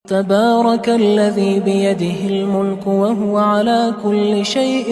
تبارك الذي بيده الملك وهو على كل شيء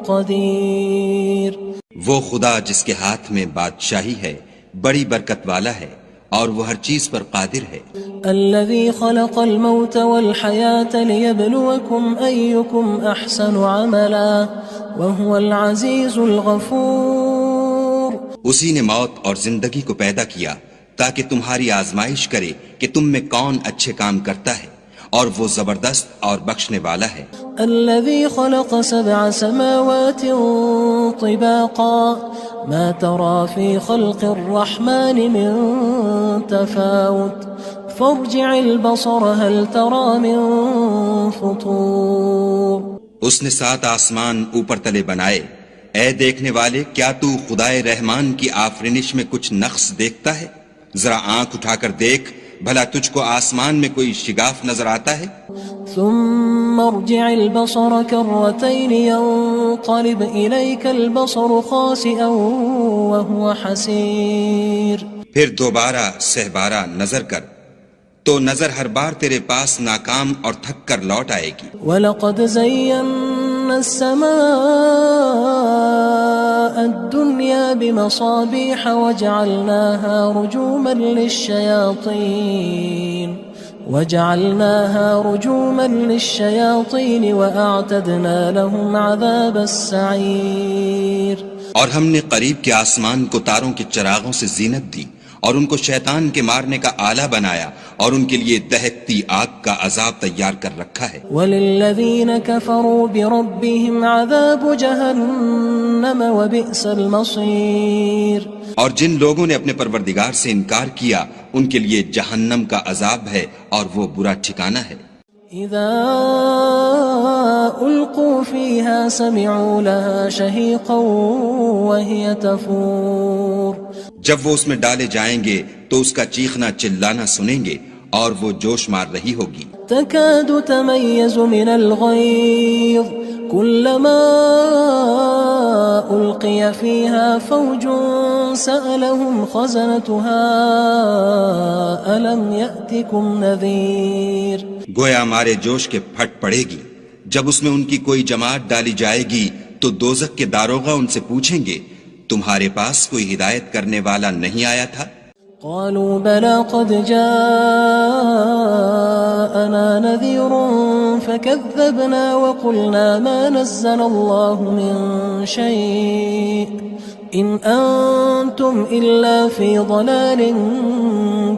قدير. وہ خدا جس کے ہاتھ میں بادشاہی ہے بڑی برکت والا ہے اور وہ ہر چیز پر قادر ہے. الذي خلق الموت والحياة ليبلوكم أيكم أحسن عملا وهو العزيز الغفور. اسی نے موت اور زندگی کو پیدا کیا تاکہ تمہاری آزمائش کرے کہ تم میں کون اچھے کام کرتا ہے اور وہ زبردست اور بخشنے والا ہے. الذي خلق 7 سماوات طباقا ما ترى في خلق الرحمن من تفاوت فارجع البصر هل ترى من فطور. اس نے 7 آسمان اوپر تلے بنائے. اے دیکھنے والے، کیا تو خدائے رحمان کی آفرینش میں کچھ نقص دیکھتا ہے؟ ذرا آنکھ اٹھا کر دیکھ، بھلا تجھ کو آسمان میں کوئی شگاف نظر آتا ہے؟ ثم ارجع البصر كرتين ينقلب إليك البصر خاسئا وهو حسير. پھر دوبارہ سہبارہ نظر کر تو نظر ہر بار تیرے پاس ناکام اور تھک کر لوٹ آئے گی. وَلَقَدْ زَيَّنَّا السَّمَاءَ الدُّنْيَا بِمَصَابِيحَ وَجَعَلْنَاهَا رُجُومًا لِلشَّيَاطِينِ وَأَعْتَدْنَا لَهُمْ عَذَابَ السَّعِيرِ. اور ہم نے قریب کے آسمان کو تاروں کے چراغوں سے زینت دی اور ان کو شیطان کے مارنے کا آلہ بنایا اور ان کے لیے دہکتی آگ کا عذاب تیار کر رکھا ہے. وَلِلَّذِينَ كَفَرُوا بِرَبِّهِمْ عَذَابُ جَهَنَّمَ وَبِئْسَ الْمَصِيرُ. اور جن لوگوں نے اپنے پروردگار سے انکار کیا ان کے لیے جہنم کا عذاب ہے اور وہ برا ٹھکانہ ہے. اذا القوا فيها سمعوا لها شهيقا وهي تفور. جب وہ اس میں ڈالے جائیں گے تو اس کا چیخنا چلانا سنیں گے اور وہ جوش مار رہی ہوگی. تكاد تميز من الغيظ كلما ألقي فيها فوج سألهم خزنتها ألم يأتكم نذير. گویا مارے جوش کے پھٹ پڑے گی. جب اس میں ان کی کوئی جماعت ڈالی جائے گی تو دوزخ کے داروغہ ان سے پوچھیں گے تمہارے پاس کوئی ہدایت کرنے والا نہیں آیا تھا؟ قالوا بلى قد جاءنا نذير فكذبنا وقلنا ما نزل الله من شيء إن أنتم إلا في ضلال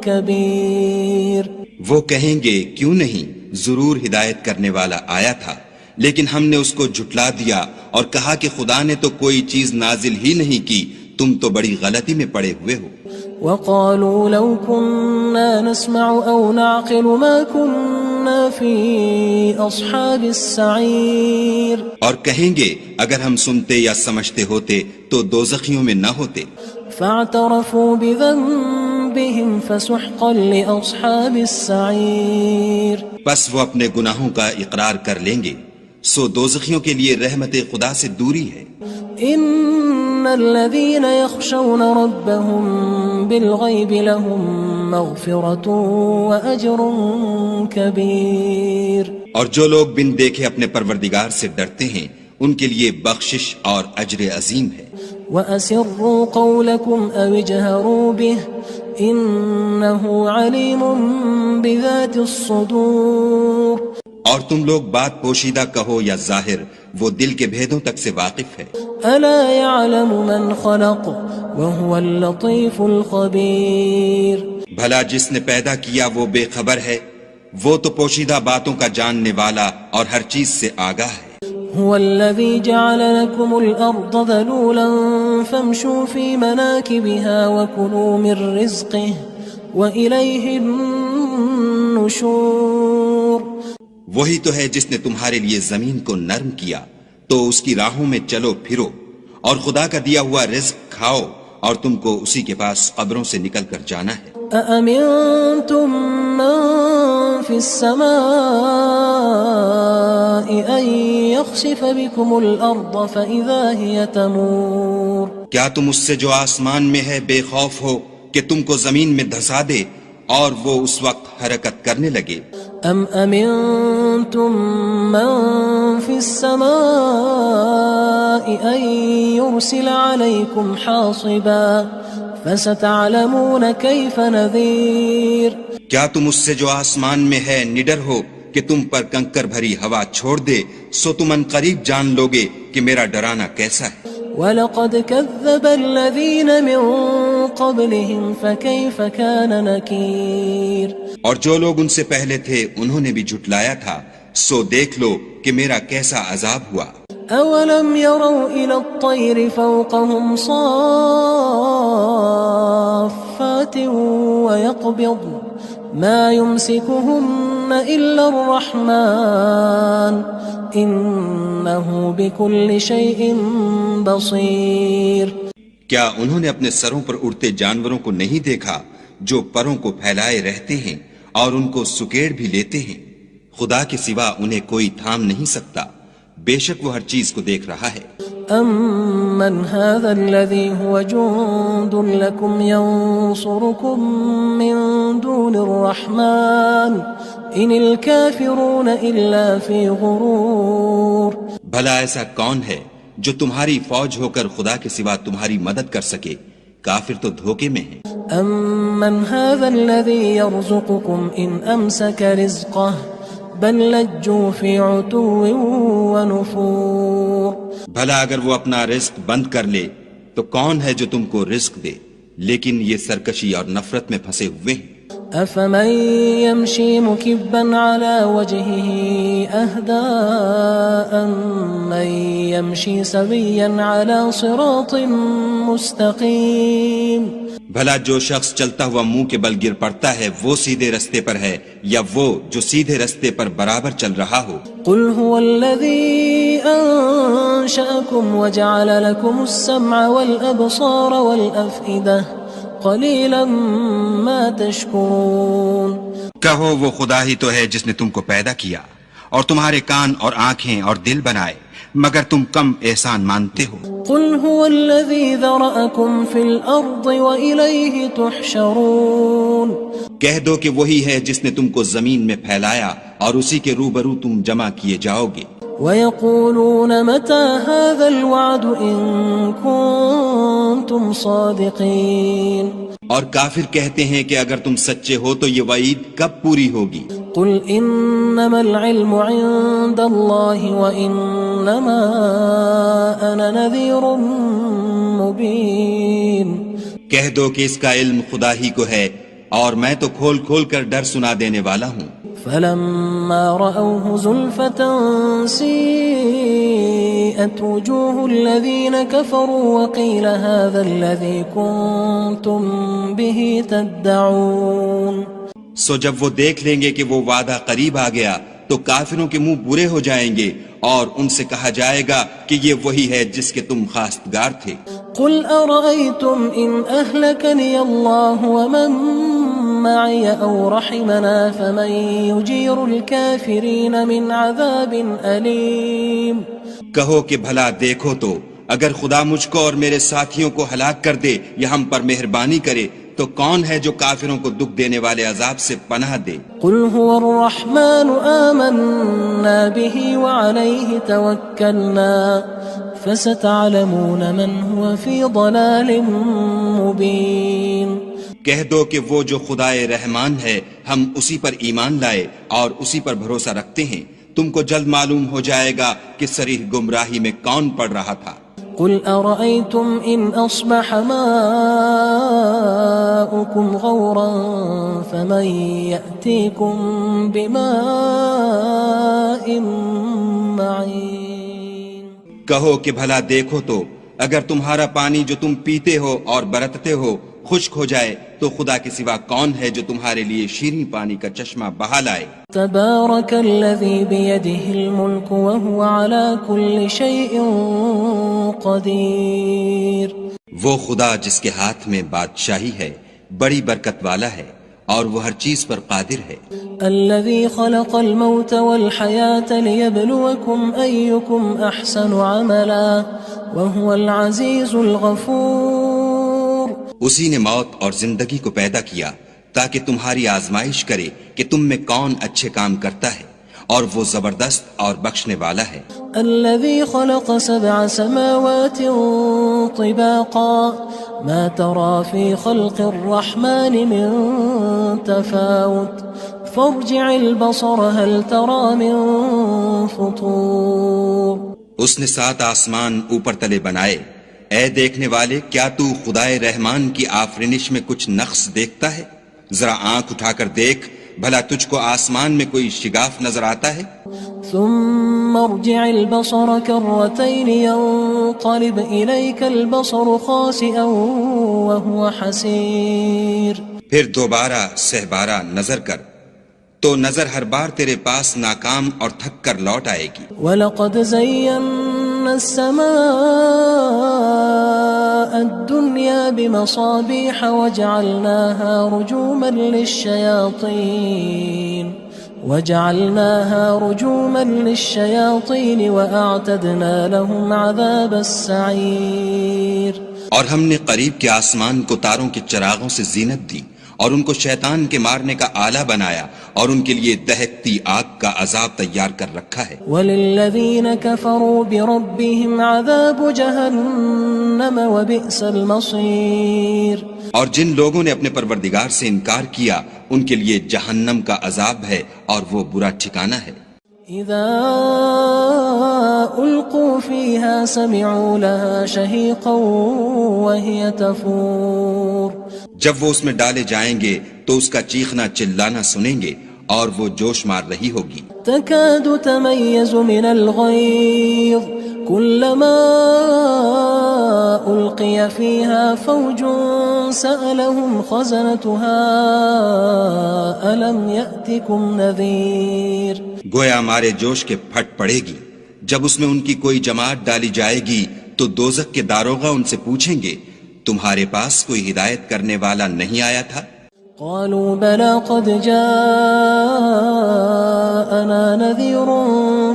كبير. وہ کہیں گے کیوں نہیں، ضرور ہدایت کرنے والا آیا تھا، لیکن ہم نے اس کو جھٹلا دیا اور کہا کہ خدا نے تو کوئی چیز نازل ہی نہیں کی، تم تو بڑی غلطی میں پڑے ہوئے ہو. وقالوا لو كنا نسمع أو نعقل ما كنا في أصحاب السعير. اور کہیں گے اگر ہم سنتے یا سمجھتے ہوتے تو دوزخیوں میں نہ ہوتے. فاعترفوا بذنبهم فسحقا لأصحاب السعير. بس وہ اپنے گناہوں کا اقرار کر لیں گے، سو دوزخیوں کے لیے رحمت خدا سے دوری ہے. ان الذين يخشون ربهم بالغيب لهم مغفرة واجر كبير. اور جو لوگ بن دیکھے اپنے پروردگار سے ڈرتے ہیں ان کے لیے بخشش اور اجر عظیم ہے. واسروا قولكم او اجهروا به انه عليم بذات الصدور. اور تم لوگ بات پوشیدہ کہو یا ظاہر، وہ دل کے بھیدوں تک سے واقف ہے. الا يعلم من خلق وهو اللطيف الخبير. بھلا جس نے پیدا کیا وہ بے خبر ہے، وہ تو پوشیدہ باتوں کا جاننے والا اور ہر چیز سے آگاہ ہے. هو الذي جعل لكم الأرض ذلولا فامشوا في مناكبها وكلوا من رزقه وإليه النشور. وہی تو ہے جس نے تمہارے لیے زمین کو نرم کیا تو اس کی راہوں میں چلو پھرو اور خدا کا دیا ہوا رزق کھاؤ اور تم کو اسی کے پاس قبروں سے نکل کر جانا ہے. أأمنتم من في السماء أن يخسف بكم الأرض فإذا هي تمور. کیا تم اس سے جو آسمان میں ہے بے خوف ہو کہ تم کو زمین میں دھسا دے اور وہ اس وقت حرکت کرنے لگے. ام امنتم من في السماء ان يرسل عليكم حاصبا فستعلمون كيف نذير. کیا تم اس سے جو آسمان میں ہے نڈر ہو کہ تم پر کنکر بھری ہوا چھوڑ دے؟ سو تم ان قریب جان لوگے کہ میرا ڈرانا کیسا ہے. وَلَقَدْ كَذَّبَ الَّذِينَ مِن قَبْلِهِمْ فَكَيْفَ كَانَ نَكِيرٌ. اور جو لوگ ان سے پہلے تھے انہوں نے بھی جھٹلایا تھا، سو دیکھ لو کہ میرا کیسا عذاب ہوا. أَوَلَمْ يَرَوْا إِلَى الطَّيْرِ فَوْقَهُمْ صَافَّاتٍ وَيَقْبِضْنَ مَا يُمْسِكُهُنَّ إِلَّا الرَّحْمَنُ إِنَّهُ بِكُلِّ شَيْءٍ بَصِيرٌ. کیا انہوں نے اپنے سروں پر اڑتے جانوروں کو نہیں دیکھا جو پروں کو پھیلائے رہتے ہیں اور ان کو سکیڑ بھی لیتے ہیں؟ خدا کے سوا انہیں کوئی تھام نہیں سکتا، بے شک وہ ہر چیز کو دیکھ رہا ہے. أَمَّنْ هَذَا الَّذِي هُوَ جُندٌ لَكُمْ يَنصُرُكُم مِّن دُونِ الرَّحْمَنِ إِنِ الْكَافِرُونَ إِلَّا فِي غُرُورٍ. بھلا ایسا کون ہے جو تمہاری فوج ہو کر خدا کے سوا تمہاری مدد کر سکے؟ کافر تو دھوکے میں ہیں. أَمَّنْ هَذَا الَّذِي يَرْزُقُكُمْ إِنْ أَمْسَكَ رِزْقَهُ بَلْ لَجُّوا فِي عُتُوٍّ وَنُفُورٍ. بھلا اگر وہ اپنا رزق بند کر لے تو کون ہے جو تم کو رزق دے؟ لیکن یہ سرکشی اور نفرت میں پھنسے ہوئے ہیں. أَفَمَن يَمْشِي مُكِبًّا عَلَى وَجْهِهِ أَهْدَىٰ أَمَّن يَمْشِي سَوِيًّا عَلَى صِرَاطٍ مُّسْتَقِيمٍ. بھلا جو شخص چلتا ہوا منہ کے بل گر پڑتا ہے وہ سیدھے رستے پر ہے یا وہ جو سیدھے رستے پر برابر چل رہا ہو؟ قُلْ هُوَ الَّذِي أَنشَأَكُمْ وَجَعَلَ لَكُمُ السَّمْعَ وَالْأَبْصَارَ وَالْأَفْئِدَةَ قَلِيلًا مَا تَشْكُرُونَ. کہو وہ خدا ہی تو ہے جس نے تم کو پیدا کیا اور تمہارے کان اور آنکھیں اور دل بنائے، مگر تم کم احسان مانتے ہو. قُلْ هُوَ الَّذِي ذَرَأَكُمْ فِي الْأَرْضِ وَإِلَيْهِ تُحْشَرُونَ. کہہ دو کہ وہی ہے جس نے تم کو زمین میں پھیلایا اور اسی کے روبرو تم جمع کیے جاؤ گے. وَيَقُولُونَ مَتَى هَذَا الْوَعْدُ إِن كُنتُمْ صَادِقِينَ. اور کافر کہتے ہیں کہ اگر تم سچے ہو تو یہ وعید کب پوری ہوگی؟ قُلْ إِنَّمَا الْعِلْمُ عِندَ اللَّهِ وَإِنَّمَا أَنَا نَذِيرٌ مُّبِينٌ. کہہ دو کہ اس کا علم خدا ہی کو ہے اور میں تو کھول کھول کر ڈر سنا دینے والا ہوں. فَلَمَّا رَأَوْهُ زُلْفَةً سِيئَتْ وُجُوهُ الَّذِينَ كَفَرُوا وَقِيلَ هَذَا الَّذِي كُنتُم بِهِ تَدَّعُونَ. سو جب وہ دیکھ لیں گے کہ وہ وعدہ قریب آ گیا تو کافروں کے منہ برے ہو جائیں گے اور ان سے کہا جائے گا کہ یہ وہی ہے جس کے تم خواستگار تھے. قُلْ أَرَأَيْتُمْ إِنْ أَهْلَكَنِيَ اللَّهُ وَمَن مَّعِيَ أَوْ رَحِمَنَا فَمَن يُجِيرُ الْكَافِرِينَ مِنْ عَذَابٍ أَلِيمٍ. کہو کہ بھلا دیکھو تو اگر خدا مجھ کو اور میرے ساتھیوں کو ہلاک کر دے یا ہم پر مہربانی کرے تو کون ہے جو کافروں کو دکھ دینے والے عذاب سے پناہ دے؟ قُلْ هُوَ الرَّحْمَنُ آمَنَّا بِهِ وَعَلَيْهِ تَوَكَّلْنَا فَسَتَعْلَمُونَ مَنْ هُوَ فِي ضَلَالٍ مُّبِينٍ. کہہ دو کہ وہ جو خدائے رحمان ہے ہم اسی پر ایمان لائے اور اسی پر بھروسہ رکھتے ہیں، تم کو جلد معلوم ہو جائے گا کہ صریح گمراہی میں کون پڑ رہا تھا. قُلْ أَرَأَيْتُمْ إِنْ أَصْبَحَ مَاؤُكُمْ غَوْرًا فَمَن يَأْتِيكُم بِمَاءٍ مَّعِينٍ. کہو کہ بھلا دیکھو تو اگر تمہارا پانی جو تم پیتے ہو اور برتتے ہو خشک ہو جائے تو خدا کے سوا کون ہے جو تمہارے لیے شیریں پانی کا چشمہ بہا لائے. تبارك الذي بيده الملك وهو على كل شيء قدير. وہ خدا جس کے ہاتھ میں بادشاہی ہے بڑی برکت والا ہے اور وہ ہر چیز پر قادر ہے. الذي خلق الموت والحياة ليبلوكم أيكم أحسن عملا وهو العزيز الغفور. اسی نے موت اور زندگی کو پیدا کیا تاکہ تمہاری آزمائش کرے کہ تم میں کون اچھے کام کرتا ہے، اور وہ زبردست اور بخشنے والا ہے۔ الذي خلق 7 سماوات طباقا ما ترى في خلق الرحمن من تفاوت فارجع البصر هل ترى من فطور۔ اس نے 7 آسمان اوپر تلے بنائے، اے دیکھنے والے کیا تو خدائے رحمان کی آفرینش میں کچھ نقص دیکھتا ہے؟ ذرا آنکھ اٹھا کر دیکھ، بھلا تجھ کو آسمان میں کوئی شگاف نظر آتا ہے؟ ثم ارجع البصر كرتين ينقلب إليك البصر خاسئا وهو حسير۔ پھر دوبارہ سہبارہ نظر کر تو نظر ہر بار تیرے پاس ناکام اور تھک کر لوٹ آئے گی۔ وَلَقَدْ زَيَّنَّا السَّمَاءَ الدُّنْيَا بِمَصَابِيحَ وَجَعَلْنَاهَا رُجُومًا لِلشَّيَاطِينِ وَأَعْتَدْنَا لَهُمْ عَذَابَ السَّعِيرِ۔ اور ہم نے قریب کے آسمان کو تاروں کے چراغوں سے زینت دی، اور ان کو شیطان کے مارنے کا آلہ بنایا، اور ان کے لیے دہکتی آگ کا عذاب تیار کر رکھا ہے۔ وَلِلَّذِينَ كَفَرُوا بِرَبِّهِمْ عَذَابُ جَهَنَّمَ وَبِئْسَ الْمَصِيرُ۔ اور جن لوگوں نے اپنے پروردگار سے انکار کیا ان کے لیے جہنم کا عذاب ہے، اور وہ برا ٹھکانہ ہے۔ اذا القوا فيها سمعوا لها شهيقا وهي تفور۔ جب وہ اس میں ڈالے جائیں گے تو اس کا چیخنا چلانا سنیں گے، اور وہ جوش مار رہی ہوگی۔ تكاد تميز من الغيظ كلما ألقي فيها فوج سألهم خزنتها ألم يأتكم نذير۔ گویا ہمارے جوش کے پھٹ پڑے گی جب اس میں ان کی کوئی جماعت ڈالی جائے گی تو دوزخ کے داروغہ ان سے پوچھیں گے تمہارے پاس کوئی ہدایت کرنے والا نہیں آیا تھا؟ قالوا بلى قد جاءنا نذير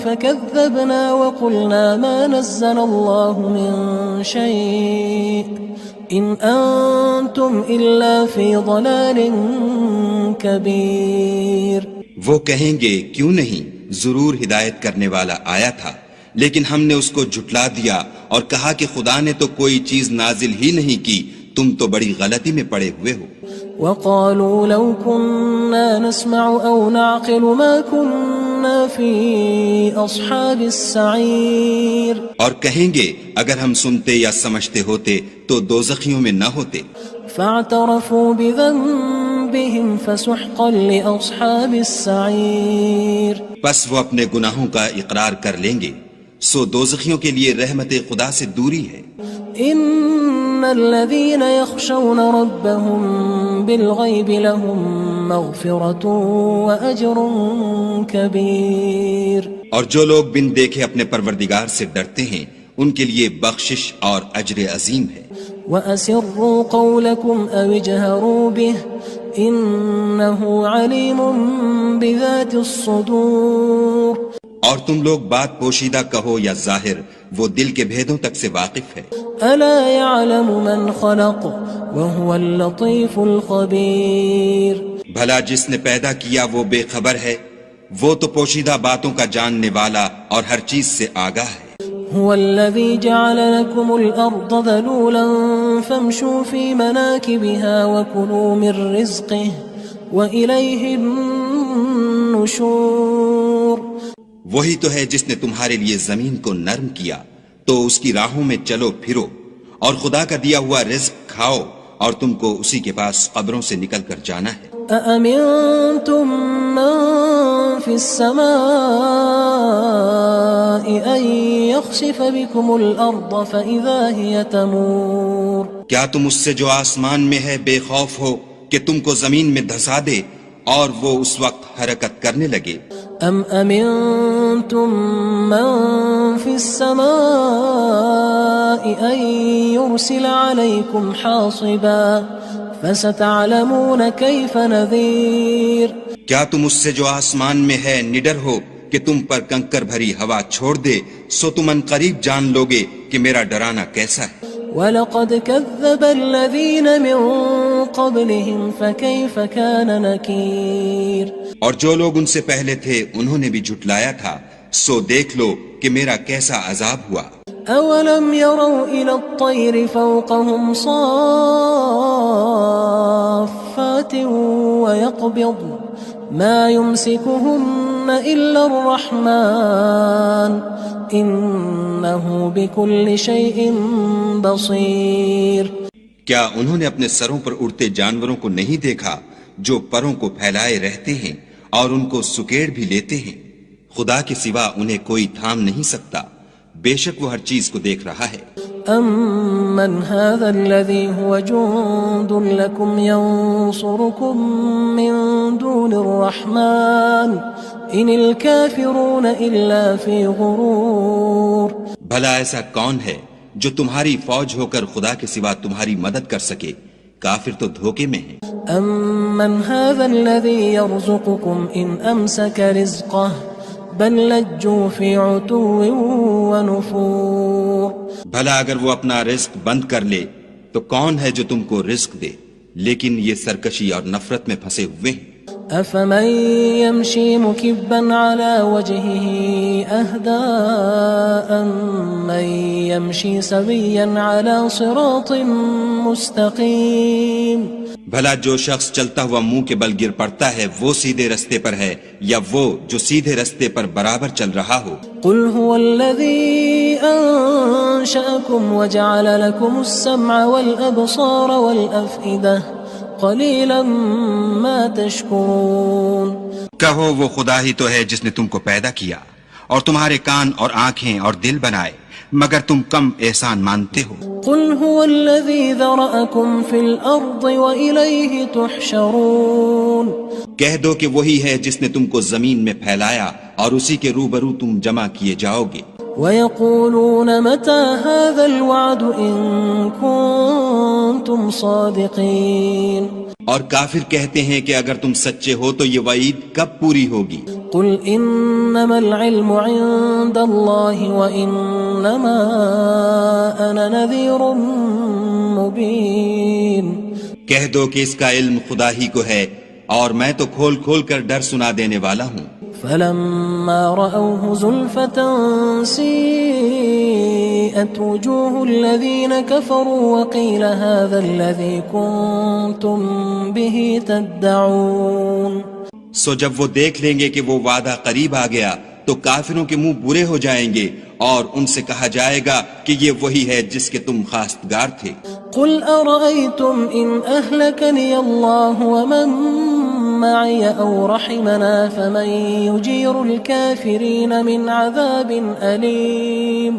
فكذبنا وقلنا ما نزل الله من شيء إن أنتم إلا في ضلال كبير۔ وہ کہیں گے کیوں نہیں، ضرور ہدایت کرنے والا آیا تھا، لیکن ہم نے اس کو جھٹلا دیا اور کہا کہ خدا نے تو کوئی چیز نازل ہی نہیں کی، تم تو بڑی غلطی میں پڑے ہوئے ہو۔ وقالوا لو كنا نسمع أو نعقل ما كنا في أصحاب السعير۔ اور کہیں گے اگر ہم سنتے یا سمجھتے ہوتے تو دوزخیوں میں نہ ہوتے۔ فاعترفوا بذنبهم فسحقا لأصحاب السعير۔ پس وہ اپنے گناہوں کا اقرار کر لیں گے، سو دوزخیوں کے لیے رحمت خدا سے دوری ہے۔ ان الذين يخشون ربهم بالغيب لهم مغفرة واجر كبير۔ اور جو لوگ بن دیکھے اپنے پروردگار سے ڈرتے ہیں ان کے لیے بخشش اور اجر عظیم ہے۔ واسروا قولكم او اجهروا به انه عليم بذات الصدور۔ اور تم لوگ بات پوشیدہ کہو یا ظاہر، وہ دل کے بھیدوں تک سے واقف ہے۔ الا يعلم من خلق وهو اللطيف الخبير۔ بھلا جس نے پیدا کیا وہ بے خبر ہے، وہ تو پوشیدہ باتوں کا جاننے والا اور ہر چیز سے آگاہ ہے۔ هو الذي جعل لكم الأرض ذلولا فامشوا في مناكبها وكلوا من رزقه وإليه النشور۔ وہی تو ہے جس نے تمہارے لیے زمین کو نرم کیا تو اس کی راہوں میں چلو پھرو، اور خدا کا دیا ہوا رزق کھاؤ، اور تم کو اسی کے پاس قبروں سے نکل کر جانا ہے۔ أأمنتم من في السماء أن يخسف بكم الأرض فإذا هي تمور۔ کیا تم اس سے جو آسمان میں ہے بے خوف ہو کہ تم کو زمین میں دھسا دے اور وہ اس وقت حرکت کرنے لگے؟ ام امنتم من في السماء ان يرسل عليكم حاصبا فستعلمون كيف نذير۔ کیا تم اس سے جو آسمان میں ہے نڈر ہو کہ تم پر کنکر بھری ہوا چھوڑ دے، سو تم ان قریب جان لوگے کہ میرا ڈرانا کیسا ہے۔ وَلَقَدْ كَذَّبَ الَّذِينَ مِن قبلهم فكيف كان نكير اور جو لوگ ان سے پہلے تھے انہوں نے بھی جھٹلایا تھا، سو دیکھ لو کہ میرا کیسا عذاب ہوا۔ أولم يروا إلى الطير فوقهم صافات ويقبض ما يمسكهن إلا الرحمن إنه بكل شيء بصير۔ کیا انہوں نے اپنے سروں پر اڑتے جانوروں کو نہیں دیکھا جو پروں کو پھیلائے رہتے ہیں اور ان کو سکیڑ بھی لیتے ہیں؟ خدا کے سوا انہیں کوئی تھام نہیں سکتا، بے شک وہ ہر چیز کو دیکھ رہا ہے۔ أَمَّنْ هَذَا الَّذِي هُوَ جُندٌ لَكُمْ يَنصُرُكُم مِّن دُونِ الرَّحْمَنِ إِنِ الْكَافِرُونَ إِلَّا فِي غُرُورٍ۔ بھلا ایسا کون ہے جو تمہاری فوج ہو کر خدا کے سوا تمہاری مدد کر سکے؟ کافر تو دھوکے میں ہیں۔ أَمَّنْ هَذَا الَّذِي يَرْزُقُكُمْ إِنْ أَمْسَكَ رِزْقَهُ بل لجوا فی عتو ونفور۔ بھلا اگر وہ اپنا رزق بند کر لے تو کون ہے جو تم کو رزق دے، لیکن یہ سرکشی اور نفرت میں پھنسے ہوئے ہیں۔ افمن يمشي مكبا على وجهه اهدى أمن يمشي سويا على صراط مستقيم۔ بھلا جو شخص چلتا ہوا منہ کے بل گر پڑتا ہے وہ سیدھے رستے پر ہے یا وہ جو سیدھے رستے پر برابر چل رہا ہو؟ قل هو الذي أنشأكم وجعل لكم السمع والأبصار والأفئدة قلیلا ما تشکرون۔ کہو وہ خدا ہی تو ہے جس نے تم کو پیدا کیا اور تمہارے کان اور آنکھیں اور دل بنائے، مگر تم کم احسان مانتے ہو۔ قل هو الذی ذرأکم فی الارض وإلیہ تحشرون۔ کہہ دو کہ وہی ہے جس نے تم کو زمین میں پھیلایا اور اسی کے روبرو تم جمع کیے جاؤ گے۔ وَيَقُولُونَ مَتَى هَذَا الْوَعْدُ إِن كُنتُمْ صَادِقِينَ۔ اور کافر کہتے ہیں کہ اگر تم سچے ہو تو یہ وعید کب پوری ہوگی؟ قُلْ إِنَّمَا الْعِلْمُ عِندَ اللَّهِ وَإِنَّمَا أَنَا نَذِيرٌ مُبِينٌ۔ کہہ دو کہ اس کا علم خدا ہی کو ہے اور میں تو کھول کھول کر ڈر سنا دینے والا ہوں۔ فلما رأوه زلفة سيئت وجوه الذين كفروا وقيل هذا الذي كنتم به تدعون۔ سو جب وہ دیکھ لیں گے کہ وہ وعدہ قریب آ گیا تو کافروں کے منہ برے ہو جائیں گے اور ان سے کہا جائے گا کہ یہ وہی ہے جس کے تم خواستگار تھے۔ قل أرأيتم إن أهلكني الله ومن معي أو رحمنا فمن يجير الكافرين من عذاب أليم۔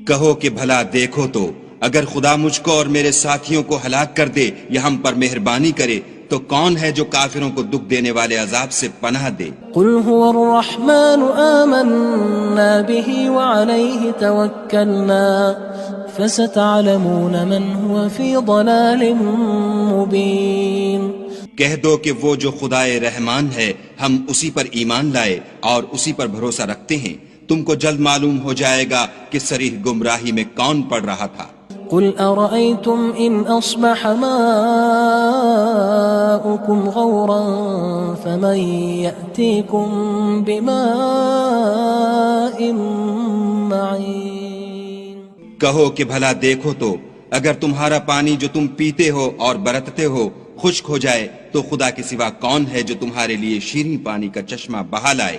کہو کہ بھلا دیکھو تو اگر خدا مجھ کو اور میرے ساتھیوں کو ہلاک کر دے یا ہم پر مہربانی کرے تو کون ہے جو کافروں کو دکھ دینے والے عذاب سے پناہ دے؟ قل هو الرحمن آمنا به وعليه توكلنا فستعلمون من هو في ضلال مبين۔ کہہ دو کہ وہ جو خدائے رحمان ہے ہم اسی پر ایمان لائے اور اسی پر بھروسہ رکھتے ہیں، تم کو جلد معلوم ہو جائے گا کہ صریح گمراہی میں کون پڑ رہا تھا۔ قل أرأيتم إن أصبح ماؤكم غورا فمن يأتيكم بماء معين۔ کہو کہ بھلا دیکھو تو اگر تمہارا پانی جو تم پیتے ہو اور برتتے ہو خشک ہو جائے تو خدا کے سوا کون ہے جو تمہارے لیے شیریں پانی کا چشمہ بہا لائے؟